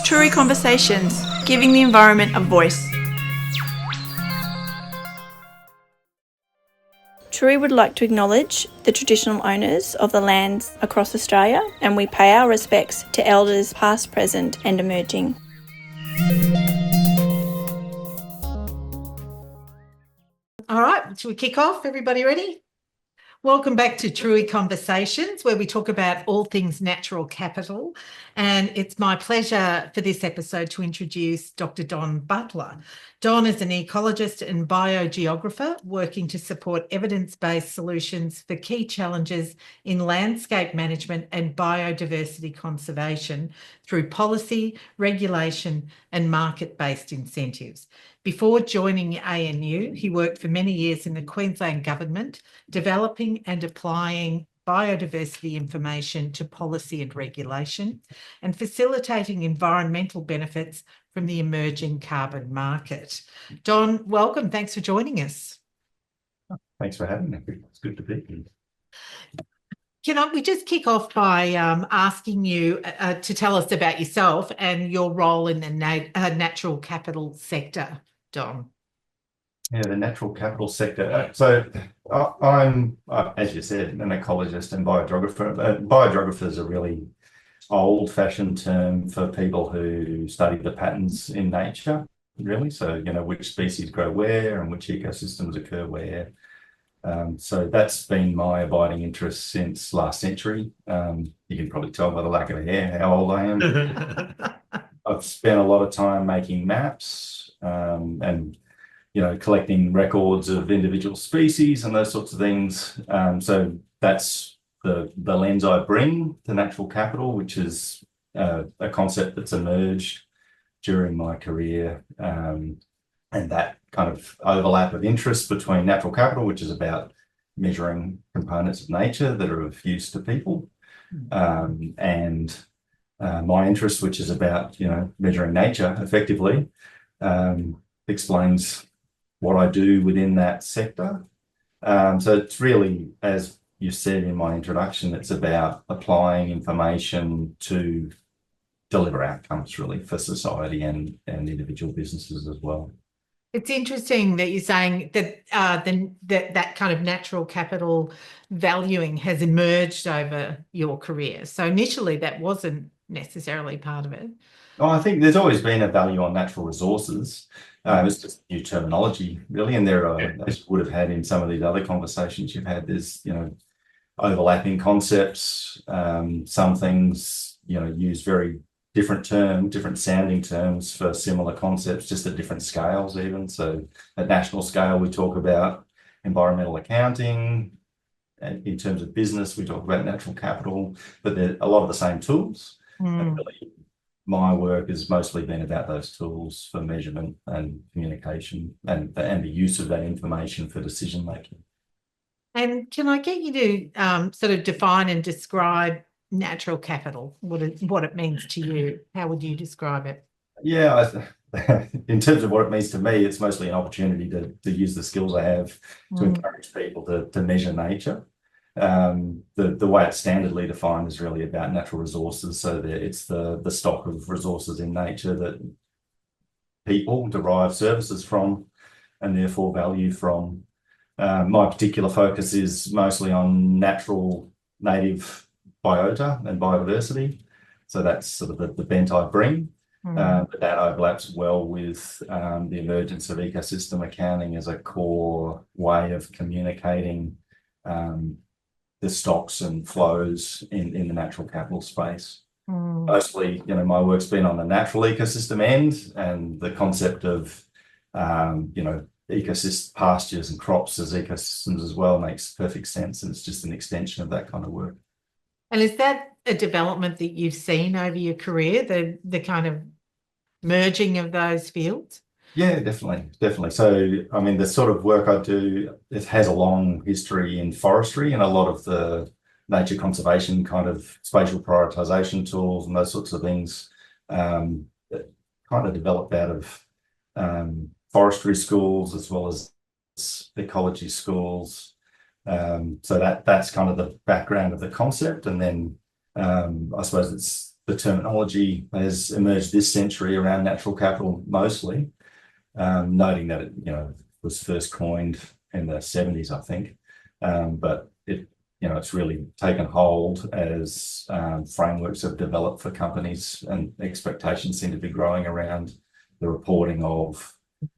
True Conversations, giving the environment a voice. True would like to acknowledge the traditional owners of the lands across Australia, and we pay our respects to elders past, present and emerging. All right, should we kick off? Everybody ready? Welcome back to True Conversations, where we talk about all things natural capital. And it's my pleasure for this episode to introduce Dr. Don Butler. Don is an ecologist and biogeographer working to support evidence-based solutions for key challenges in landscape management and biodiversity conservation through policy, regulation, and market-based incentives. Before joining ANU, he worked for many years in the Queensland government, developing and applying biodiversity information to policy and regulation, and facilitating environmental benefits from the emerging carbon market. Don, welcome. Thanks for joining us. Thanks for having me. It's good to be here. Can we just kick off by asking you to tell us about yourself and your role in the natural capital sector, Don? Yeah, the natural capital sector. So I'm, as you said, an ecologist and biogeographer. Biogeographer is a really old-fashioned term for people who study the patterns in nature, really. So, which species grow where and which ecosystems occur where. So that's been my abiding interest since last century. You can probably tell by the lack of hair how old I am. I've spent a lot of time making maps and collecting records of individual species and those sorts of things. So that's the lens I bring to natural capital, which is a concept that's emerged during my career. And that kind of overlap of interest between natural capital, which is about measuring components of nature that are of use to people, and my interest, which is about, measuring nature effectively, explains what I do within that sector. So it's really, as you said in my introduction, it's about applying information to deliver outcomes really for society and individual businesses as well. It's interesting that you're saying that that kind of natural capital valuing has emerged over your career. So initially that wasn't necessarily part of it. Oh, I think there's always been a value on natural resources. It's just new terminology, really. And there are, as you would have had in some of these other conversations you've had, there's, overlapping concepts. Some things, use very different sounding terms for similar concepts, just at different scales even. So at national scale, we talk about environmental accounting. And in terms of business, we talk about natural capital, but they're a lot of the same tools. And really, my work has mostly been about those tools for measurement and communication and the use of that information for decision making. And can I get you to sort of define and describe natural capital, what it means to you? How would you describe it? Yeah, in terms of what it means to me, it's mostly an opportunity to use the skills I have to encourage people to measure nature. The way it's standardly defined is really about natural resources. So it's the stock of resources in nature that people derive services from and therefore value from. My particular focus is mostly on natural native biota and biodiversity. So that's sort of the bent I bring. But that overlaps well with the emergence of ecosystem accounting as a core way of communicating the stocks and flows in the natural capital space. Mostly, my work's been on the natural ecosystem end, and the concept of, ecosystem pastures and crops as ecosystems as well makes perfect sense, and it's just an extension of that kind of work. And is that a development that you've seen over your career, the kind of merging of those fields? Yeah, definitely. So, I mean, the sort of work I do, it has a long history in forestry, and a lot of the nature conservation kind of spatial prioritization tools and those sorts of things that kind of developed out of forestry schools as well as ecology schools. So that's kind of the background of the concept. And then I suppose it's the terminology has emerged this century around natural capital mostly, noting that it was first coined in the 70s, I think, but it's really taken hold as frameworks have developed for companies, and expectations seem to be growing around the reporting of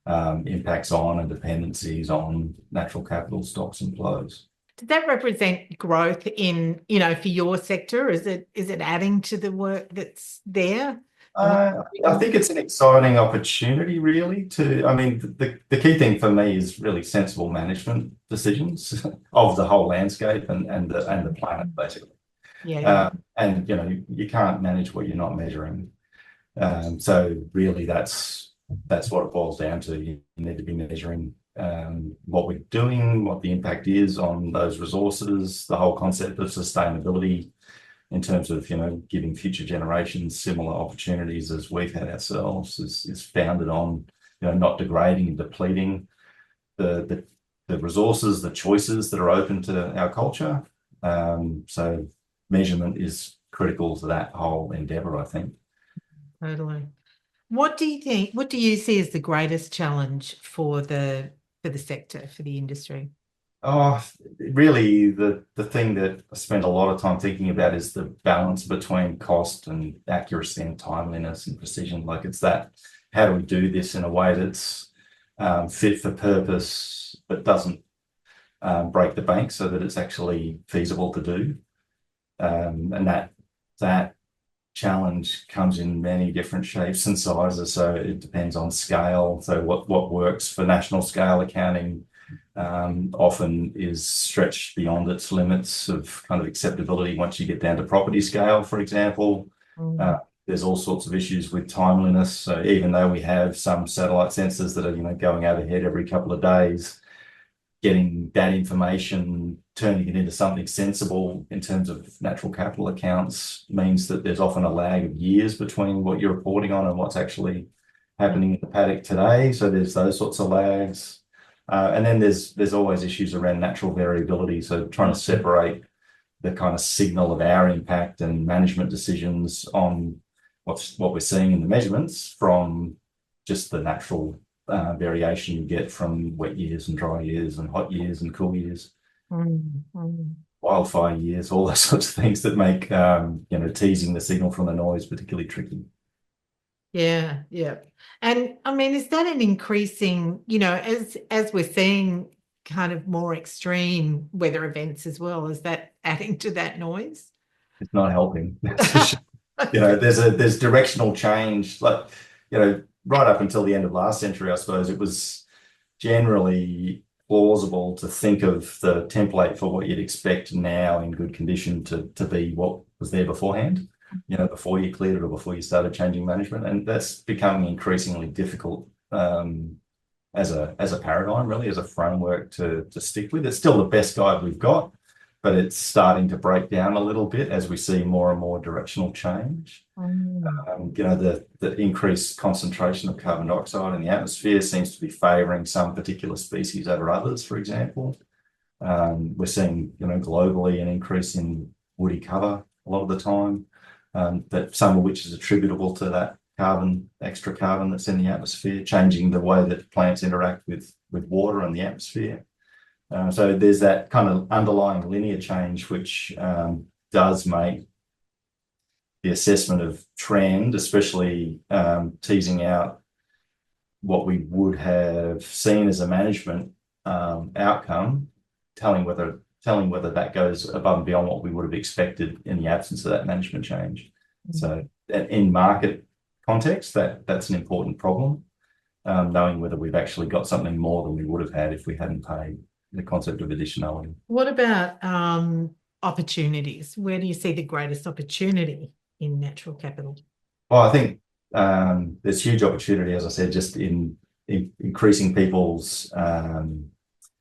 impacts on and dependencies on natural capital stocks and flows. Does that represent growth in, for your sector? Is it adding to the work that's there? I think it's an exciting opportunity, really. The key thing for me is really sensible management decisions of the whole landscape and the planet, basically. Yeah. You can't manage what you're not measuring. So really, that's what it boils down to. You need to be measuring what we're doing, what the impact is on those resources, the whole concept of sustainability, in terms of giving future generations similar opportunities as we've had ourselves, is founded on not degrading and depleting the resources, the choices that are open to our culture. So measurement is critical to that whole endeavour, I think. Totally. What do you see as the greatest challenge for the sector, for the industry? Oh, really, the thing that I spend a lot of time thinking about is the balance between cost and accuracy and timeliness and precision. Like, it's that, how do we do this in a way that's fit for purpose, but doesn't break the bank, so that it's actually feasible to do. And that challenge comes in many different shapes and sizes. So it depends on scale. So what works for national scale accounting often is stretched beyond its limits of kind of acceptability once you get down to property scale, for example. There's all sorts of issues with timeliness. So even though we have some satellite sensors that are going overhead every couple of days, getting that information, turning it into something sensible in terms of natural capital accounts means that there's often a lag of years between what you're reporting on and what's actually happening in the paddock today. So there's those sorts of lags. And then there's always issues around natural variability. So trying to separate the kind of signal of our impact and management decisions on what we're seeing in the measurements from just the natural variation you get from wet years and dry years and hot years and cool years, wildfire years, all those sorts of things that make teasing the signal from the noise particularly tricky. Yeah. And I mean, is that an increasing, as we're seeing kind of more extreme weather events as well, is that adding to that noise? It's not helping. There's directional change. Like, right up until the end of last century, I suppose, it was generally plausible to think of the template for what you'd expect now in good condition to be what was there beforehand, before you cleared it or before you started changing management. And that's becoming increasingly difficult as a paradigm, really, as a framework to stick with. It's still the best guide we've got, but it's starting to break down a little bit as we see more and more directional change. The increased concentration of carbon dioxide in the atmosphere seems to be favouring some particular species over others, for example. We're seeing, globally, an increase in woody cover a lot of the time, that some of which is attributable to that extra carbon that's in the atmosphere, changing the way that plants interact with water and the atmosphere. So there's that kind of underlying linear change, which does make the assessment of trend, especially teasing out what we would have seen as a management outcome, telling whether that goes above and beyond what we would have expected in the absence of that management change. So in market context, that's an important problem, knowing whether we've actually got something more than we would have had if we hadn't paid. The concept of additionality. What about opportunities? Where do you see the greatest opportunity in natural capital? Well, I think there's huge opportunity, as I said, just in increasing people's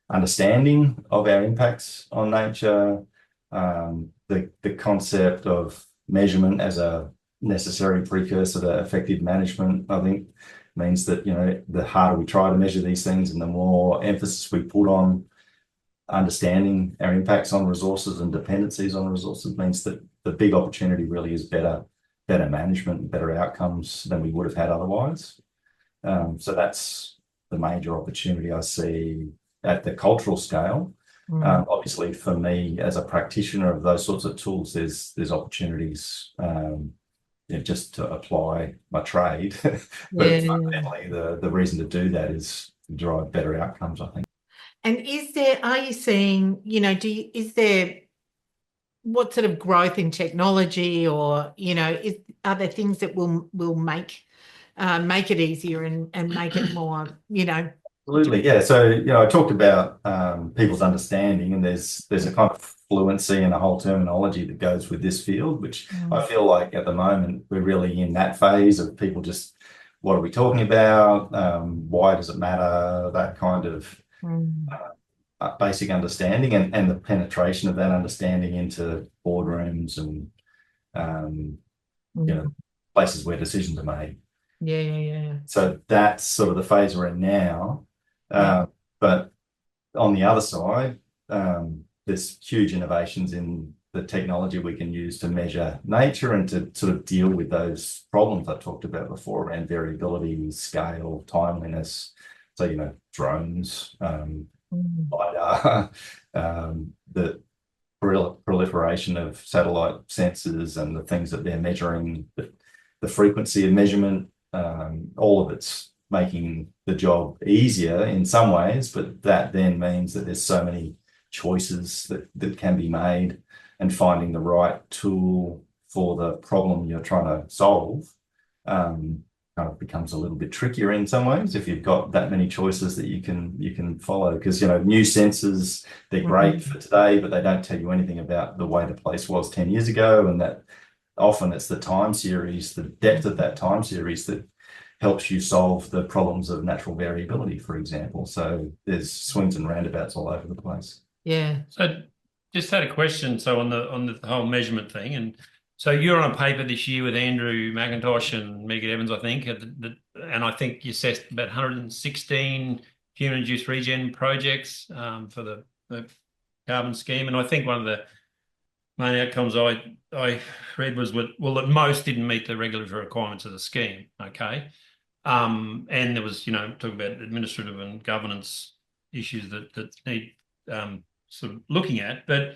understanding of our impacts on nature, the concept of measurement as a necessary precursor to effective management, I think, means that the harder we try to measure these things and the more emphasis we put on understanding our impacts on resources and dependencies on resources, means that the big opportunity really is better better management and better outcomes than we would have had otherwise. So that's the major opportunity I see at the cultural scale. Obviously, for me as a practitioner of those sorts of tools, there's opportunities just to apply my trade. But fundamentally, the reason to do that is to drive better outcomes, I think. And are you seeing, is there what sort of growth in technology, or, are there things that will make it easier and make it more, Absolutely, yeah. So, I talked about people's understanding, and there's a kind of fluency and a whole terminology that goes with this field, which I feel like at the moment we're really in that phase of people just, what are we talking about? Why does it matter? That kind of basic understanding, and the penetration of that understanding into boardrooms and places where decisions are made. Yeah. So that's sort of the phase we're in now. But on the other side, there's huge innovations in the technology we can use to measure nature and to sort of deal with those problems I talked about before around variability, scale, timeliness. So, drones, LiDAR, the proliferation of satellite sensors and the things that they're measuring, the frequency of measurement, all of it's making the job easier in some ways, but that then means that there's so many choices that can be made, and finding the right tool for the problem you're trying to solve kind of becomes a little bit trickier in some ways if you've got that many choices that you can follow, because new sensors, they're great for today, but they don't tell you anything about the way the place was 10 years ago, and that often it's the time series, the depth of that time series that helps you solve the problems of natural variability, for example. So there's swings and roundabouts all over the place. Yeah. So just had a question. So on the whole measurement thing, and so you're on a paper this year with Andrew McIntosh and Megan Evans, I think, and I think you assessed about 116 human-induced regen projects for the carbon scheme, and I think one of the main outcomes I read was that most didn't meet the regulatory requirements of the scheme. Okay. And there was, talking about administrative and governance issues that need sort of looking at. But,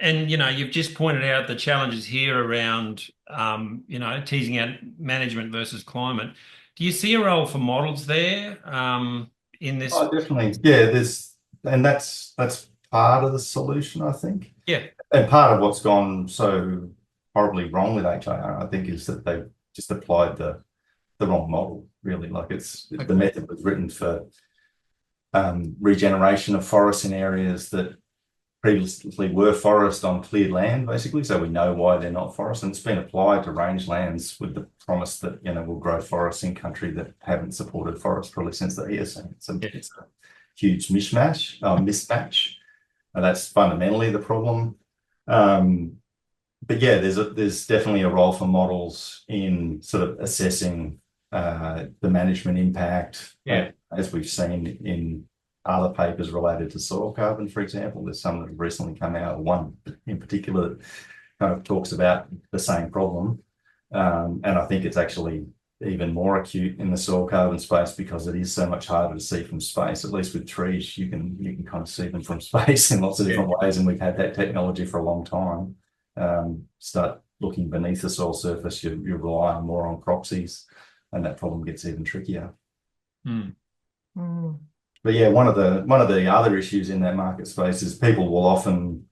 and, you've just pointed out the challenges here around, teasing out management versus climate. Do you see a role for models there in this? Oh, definitely. Yeah, and that's part of the solution, I think. Yeah. And part of what's gone so horribly wrong with HIR, I think, is that they've just applied the wrong model, really. Like the method was written for regeneration of forests in areas that previously were forest on cleared land, basically. So we know why they're not forest, and it's been applied to rangelands with the promise that, we'll grow forests in country that haven't supported forests probably since the Eocene. So it's a huge mismatch. And that's fundamentally the problem. But yeah, there's definitely a role for models in sort of assessing the management impact, as we've seen in other papers related to soil carbon, for example. There's some that have recently come out, one in particular that kind of talks about the same problem. And I think it's actually even more acute in the soil carbon space because it is so much harder to see from space. At least with trees, you can kind of see them from space in lots of different ways, and we've had that technology for a long time. Start looking beneath the soil surface, you rely more on proxies, and that problem gets even trickier. But yeah, one of the other issues in that market space is people will often,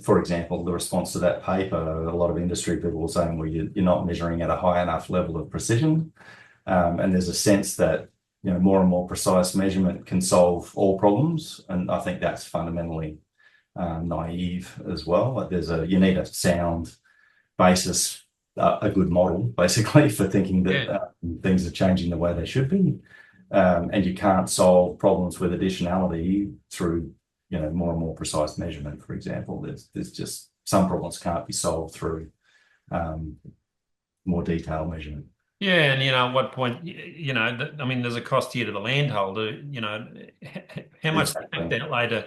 for example, the response to that paper, a lot of industry people were saying, well, you're not measuring at a high enough level of precision. And there's a sense that, more and more precise measurement can solve all problems. And I think that's fundamentally naive as well. Like you need a sound basis, a good model, basically, for thinking that things are changing the way they should be. And you can't solve problems with additionality through, more and more precise measurement, for example. There's just some problems can't be solved through more detailed measurement. Yeah, and at what point, there's a cost here to the landholder. How much outlay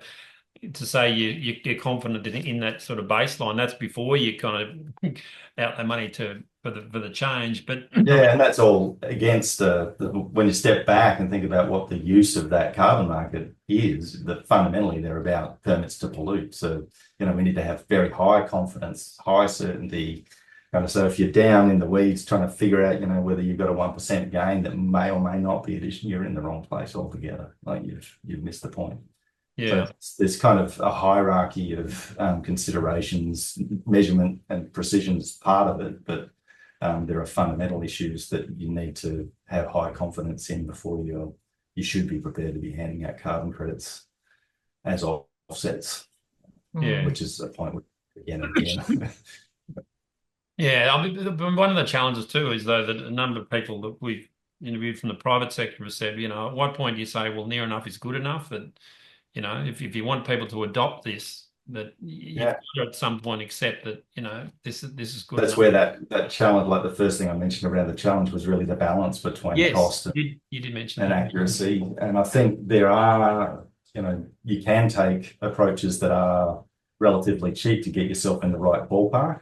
to say you're confident in that sort of baseline. That's before you kind of out the money for the change. But Yeah, and that's all against when you step back and think about what the use of that carbon market is, that fundamentally they're about permits to pollute. So, we need to have very high confidence, high certainty. So if you're down in the weeds trying to figure out, whether you've got a 1% gain that may or may not be addition, you're in the wrong place altogether. Like you've missed the point. yeah. So there's kind of a hierarchy of considerations, measurement and precision is part of it, but there are fundamental issues that you need to have high confidence in before you should be prepared to be handing out carbon credits as offsets, Yeah. which is a point again and again. Yeah, I mean, one of the challenges too is though that a number of people that we've interviewed from the private sector have said, at what point do you say, well, near enough is good enough? That, if you want people to adopt this, that you've got to at some point accept that, this is good That's enough. where that challenge, like the first thing I mentioned around the challenge, was really the balance between cost you did mention and that. accuracy. And I think there are, you can take approaches that are relatively cheap to get yourself in the right ballpark,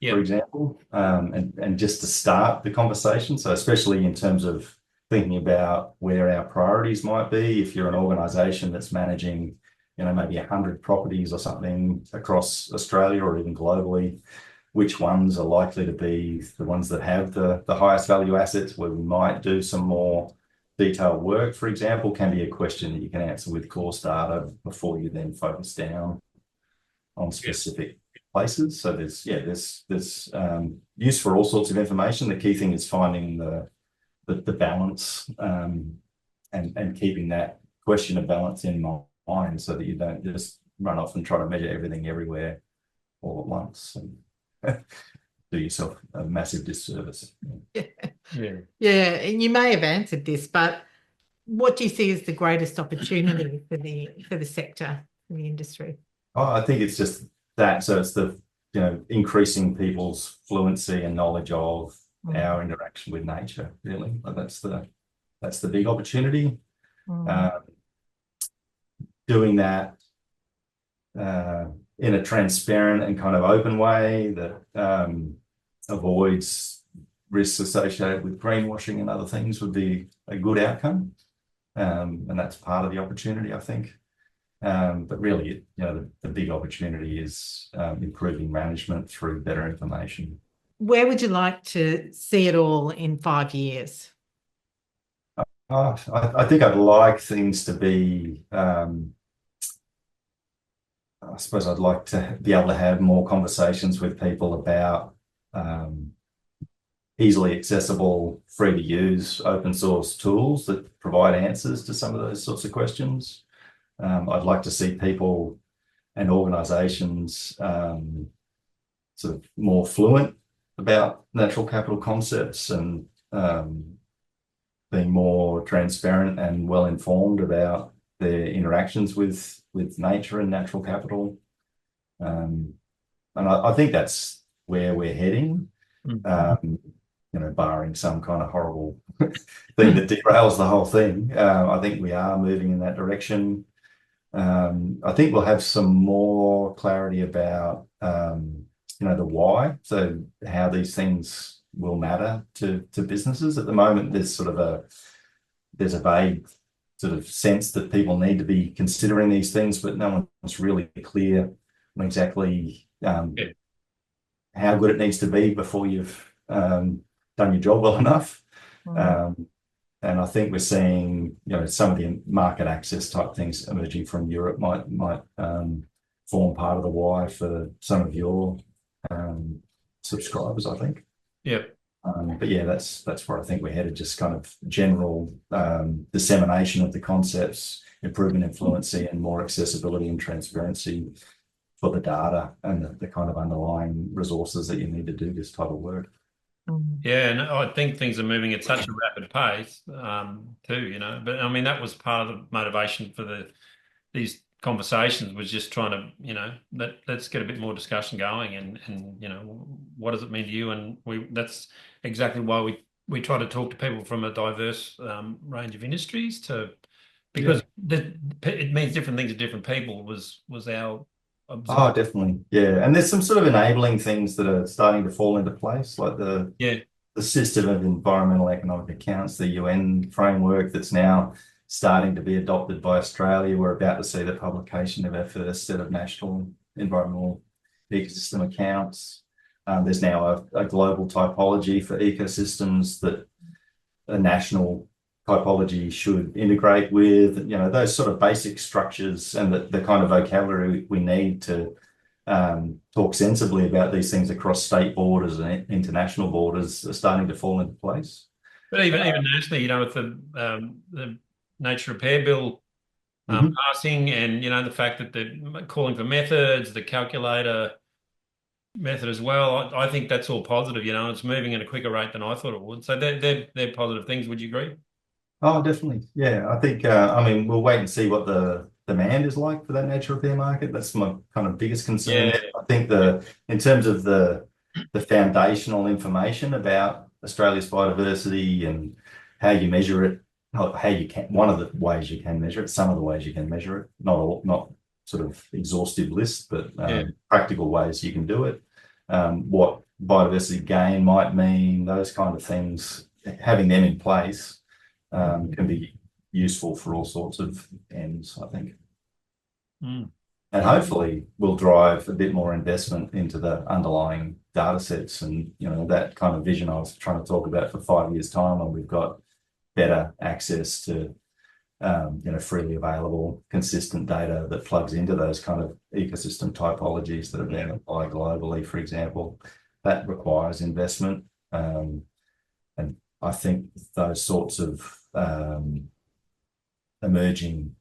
for example, and just to start the conversation. So especially in terms of thinking about where our priorities might be, if you're an organization that's managing, maybe 100 properties or something across Australia or even globally, which ones are likely to be the ones that have the highest value assets, where we might do some more detailed work, for example, can be a question that you can answer with course data before you then focus down on specific places. So there's use for all sorts of information. The key thing is finding the balance and keeping that question of balance in mind so that you don't just run off and try to measure everything everywhere all at once and do yourself a massive disservice. Yeah, and you may have answered this, but what do you see as the greatest opportunity for the sector, for the industry? Oh, I think it's just that. So it's the increasing people's fluency and knowledge of our interaction with nature. Really, that's the big opportunity. Doing that in a transparent and kind of open way that avoids risks associated with greenwashing and other things would be a good outcome. And that's part of the opportunity, I think. But really, the big opportunity is improving management through better information. Where would you like to see it all in 5 years? I think I'd like things to be, I suppose I'd like to be able to have more conversations with people about easily accessible, free to use open source tools that provide answers to some of those sorts of questions. I'd like to see people and organizations sort of more fluent about natural capital concepts and being more transparent and well informed about their interactions with nature and natural capital. And I think that's where we're heading, barring some kind of horrible thing that derails the whole thing. I think we are moving in that direction. I think we'll have some more clarity about, the why, so how these things will matter to businesses. At the moment, there's a vague sort of sense that people need to be considering these things, but no one's really clear on exactly how good it needs to be before you've done your job well enough. And I think we're seeing, some of the market access type things emerging from Europe might form part of the why for some of your subscribers, I think. But yeah, that's where I think we're headed, just kind of general dissemination of the concepts, improvement in fluency and more accessibility and transparency for the data and the kind of underlying resources that you need to do this type of work. Yeah, and I think things are moving at such a rapid pace, too, But I mean, that was part of the motivation for these conversations, was just trying to, let's get a bit more discussion going, and what does it mean to you? And that's exactly why we try to talk to people from a diverse range of industries to because it means different things to different people was our Oh, observation. definitely. Yeah. And there's some sort of enabling things that are starting to fall into place, like the system of environmental economic accounts, the UN framework that's now starting to be adopted by Australia. We're about to see the publication of our first set of national environmental ecosystem accounts. There's now a global typology for ecosystems that a national typology should integrate with, those sort of basic structures and the kind of vocabulary we need to talk sensibly about these things across state borders and international borders are starting to fall into place. But even nationally, with the nature repair bill passing, and the fact that they're calling for methods, the calculator method as well, I think that's all positive. It's moving at a quicker rate than I thought it would. So they're positive things. Would you agree? Oh, definitely. Yeah, I think, we'll wait and see what the demand is like for that nature repair market. That's my kind of biggest concern. Yeah. I think in terms of the foundational information about Australia's biodiversity and how you measure it, one of the ways you can measure it, some of the ways you can measure it, not sort of exhaustive list, but practical ways you can do it. What biodiversity gain might mean, those kind of things, having them in place can be useful for all sorts of ends, I think. And hopefully will drive a bit more investment into the underlying data sets and, that kind of vision I was trying to talk about for 5 years' time, when we've got better access to, freely available, consistent data that plugs into those kind of ecosystem typologies that are being applied globally, for example. That requires investment. And I think those sorts of emerging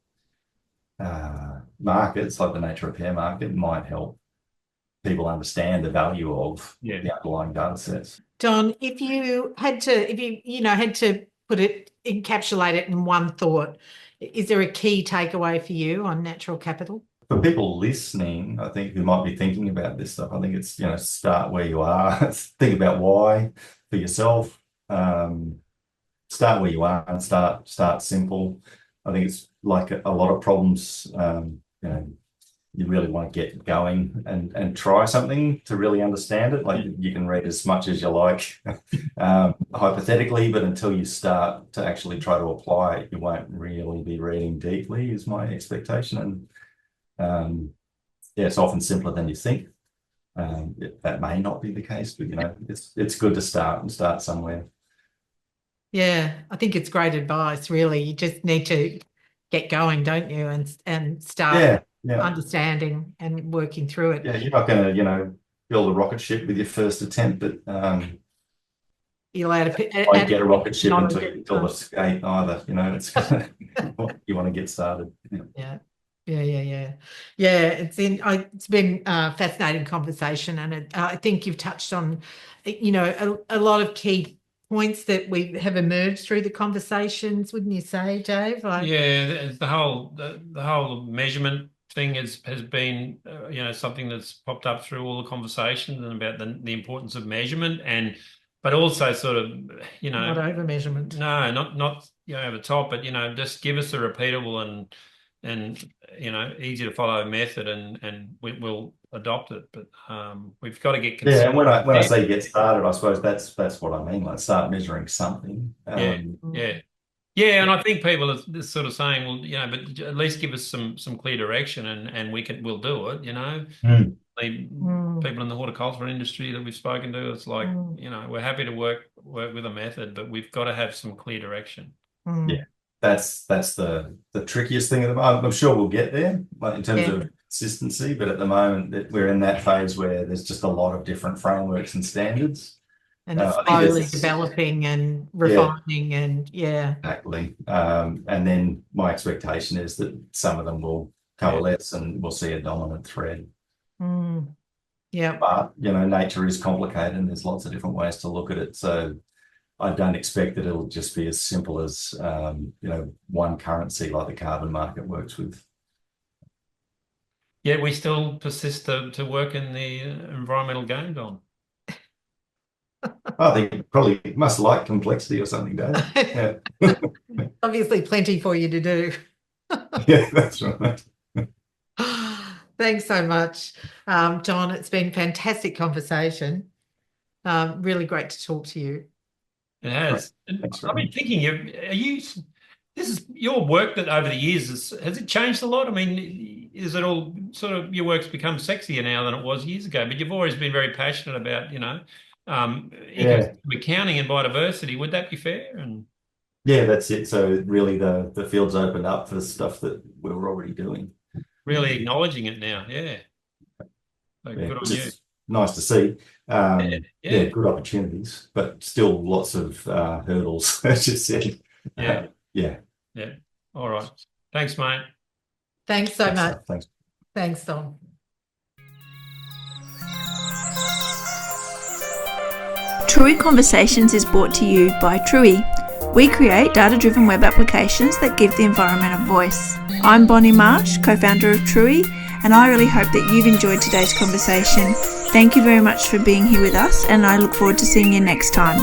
markets, like the nature repair market, might help people understand the value of the underlying data sets. Don, if you had to encapsulate it in one thought, is there a key takeaway for you on natural capital? For people listening, I think, who might be thinking about this stuff, I think it's, start where you are. Think about why for yourself. Start where you are and start simple. I think it's like a lot of problems, you really want to get going and try something to really understand it. Like, you can read as much as you like, hypothetically, but until you start to actually try to apply it, you won't really be reading deeply, is my expectation. And it's often simpler than you think. That may not be the case, but it's good to start somewhere. Yeah, I think it's great advice, really. You just need to get going, don't you? And start understanding and working through it. Yeah, you're not going to, build a rocket ship with your first attempt, but you're allowed to get a rocket ship until you build a skate either. It's you want to get started. Yeah. It's been a fascinating conversation, and I think you've touched on, a lot of key points that we have emerged through the conversations, wouldn't you say, Dave? The whole measurement thing has been something that's popped up through all the conversations, and about the importance of measurement, but also sort of not over measurement. No, not over top, but just give us a repeatable and easy to follow method, and we'll adopt it. But we've got to get consistent. Yeah, and when I say get started, I suppose that's what I mean. Like, start measuring something. And I think people are just sort of saying, well, but at least give us some clear direction, and we'll do it. People in the horticulture industry that we've spoken to, it's like, we're happy to work with a method, but we've got to have some clear direction. Yeah, that's the trickiest thing at the moment. I'm sure we'll get there, like, in terms of consistency, but at the moment we're in that phase where there's just a lot of different frameworks and standards. And it's slowly developing and refining, exactly. And then my expectation is that some of them will coalesce and we'll see a dominant thread. But nature is complicated, and there's lots of different ways to look at it. So I don't expect that it'll just be as simple as one currency like the carbon market works with. Yeah, we still persist to work in the environmental game, Don. I think you probably must like complexity or something, Dave. Obviously plenty for you to do. Yeah, that's right. Thanks so much, Don. It's been a fantastic conversation. Really great to talk to you. It has. Thanks I've very been thinking, this is your work that over the years, has it changed a lot? I mean, is it all sort of, your work's become sexier now than it was years ago, but you've always been very passionate about, ecosystem accounting and biodiversity. Would that be fair? And Yeah, that's it. So really the field's opened up for stuff that we were already doing. really acknowledging it now. Yeah. So Yeah, good on which you. is nice to see. Yeah. Good opportunities, but still lots of hurdles, as you said. Yeah. Yeah. Yeah. All right. Thanks, mate. Thanks so much. Thanks. Thanks, Don. Trui Conversations is brought to you by Trui. We create data-driven web applications that give the environment a voice. I'm Bonnie Marsh, co-founder of Trui, and I really hope that you've enjoyed today's conversation. Thank you very much for being here with us, and I look forward to seeing you next time.